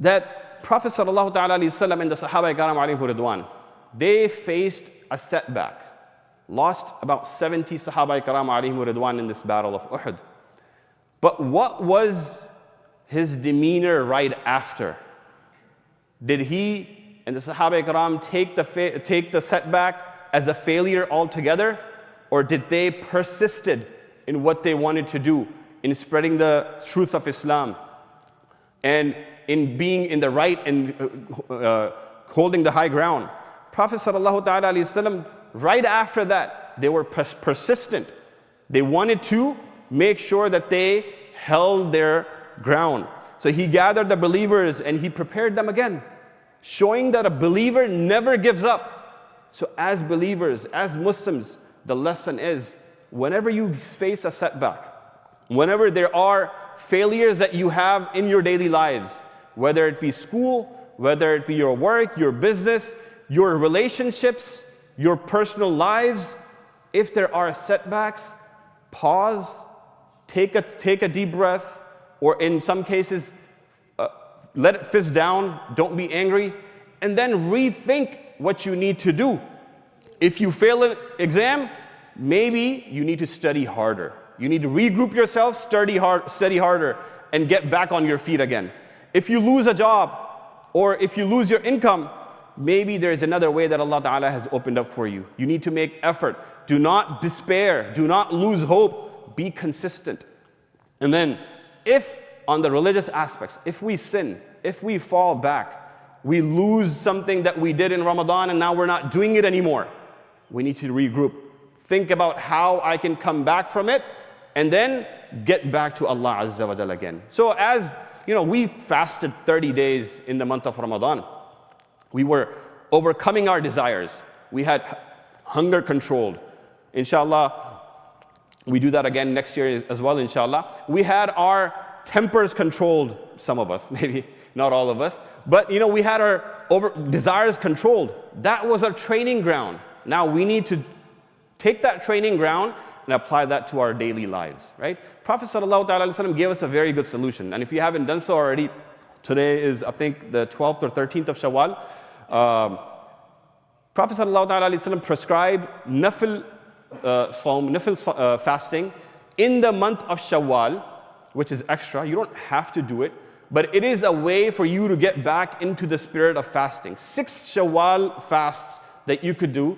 that Prophet sallallahu ta'ala alayhi wasallam and the Sahaba Karam alayhim ridwan, they faced a setback. Lost about 70 Sahaba Karam alayhim ridwan in this battle of Uhud. But what was his demeanor right after? Did he and the Sahaba Karam take the setback as a failure altogether? Or did they persisted in what they wanted to do, in spreading the truth of Islam, and in being in the right and holding the high ground? Prophet sallallahu ta'ala alayhi wasallam, right after that, they were persistent. They wanted to make sure that they held their ground. So he gathered the believers and he prepared them again, showing that a believer never gives up. So as believers, as Muslims, the lesson is, whenever you face a setback, whenever there are failures that you have in your daily lives, whether it be school, whether it be your work, your business, your relationships, your personal lives, if there are setbacks, pause, take a deep breath, or in some cases, let it fist down, don't be angry, and then rethink what you need to do. If you fail an exam, maybe you need to study harder. You need to regroup yourself, study harder, and get back on your feet again. If you lose a job, or if you lose your income, maybe there's another way that Allah Ta'ala has opened up for you. You need to make effort. Do not despair. Do not lose hope. Be consistent. And then, if on the religious aspects, if we sin, if we fall back, we lose something that we did in Ramadan and now we're not doing it anymore, we need to regroup. Think about how I can come back from it and then get back to Allah Azza wa Jalla again. So as you know, we fasted 30 days in the month of Ramadan. We were overcoming our desires. We had hunger controlled. Inshallah, we do that again next year as well, inshallah. We had our tempers controlled, some of us, maybe not all of us. But we had our desires controlled. That was our training ground. Now we need to take that training ground and apply that to our daily lives, right? Prophet sallallahu alaihi wasallam gave us a very good solution. And if you haven't done so already, today is, I think, the 12th or 13th of Shawwal. Prophet sallallahu alaihi wasallam prescribed nafil fasting in the month of Shawwal, which is extra. You don't have to do it, but it is a way for you to get back into the spirit of fasting. 6 Shawwal fasts that you could do.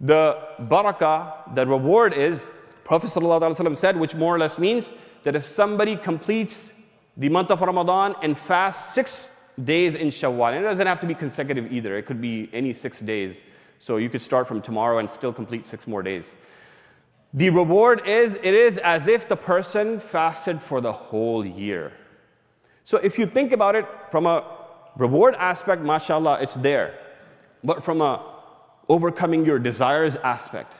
The barakah, the reward is, Prophet ﷺ said, which more or less means that if somebody completes the month of Ramadan and fasts 6 days in Shawwal, and it doesn't have to be consecutive either, it could be any 6 days. So you could start from tomorrow and still complete 6 more days. The reward is, it is as if the person fasted for the whole year. So if you think about it from a reward aspect, mashallah, it's there. But from a overcoming your desires aspect,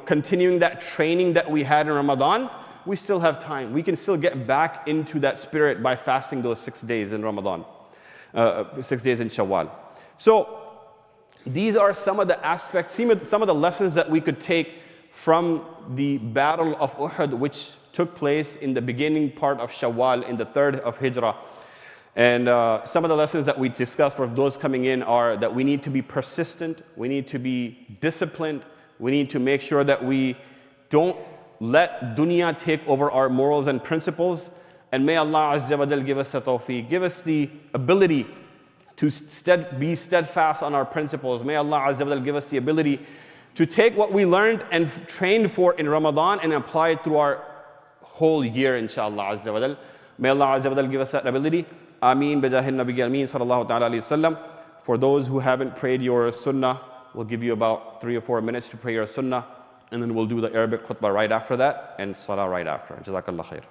continuing that training that we had in Ramadan, we still have time. We can still get back into that spirit by fasting those 6 days in Ramadan, 6 days in Shawwal. So these are some of the aspects, some of the lessons that we could take from the Battle of Uhud, which took place in the beginning part of Shawwal in the 3rd of Hijrah. And some of the lessons that we discussed for those coming in are that we need to be persistent, we need to be disciplined, we need to make sure that we don't let dunya take over our morals and principles. And may Allah Azza wa Jal give us the tawfiq, give us the ability to be steadfast on our principles. May Allah Azza wa Jal give us the ability to take what we learned and trained for in Ramadan and apply it through our whole year, inshallah Azza wa Jal. May Allah Azza wa Jal give us that ability. Ameen bijahil Nabi Ameen sallallahu ta'ala alayhi wa sallam. For those who haven't prayed your sunnah, we'll give you about 3 or 4 minutes to pray your sunnah, and then we'll do the Arabic khutbah right after that and salah right after. Jazakallah khair.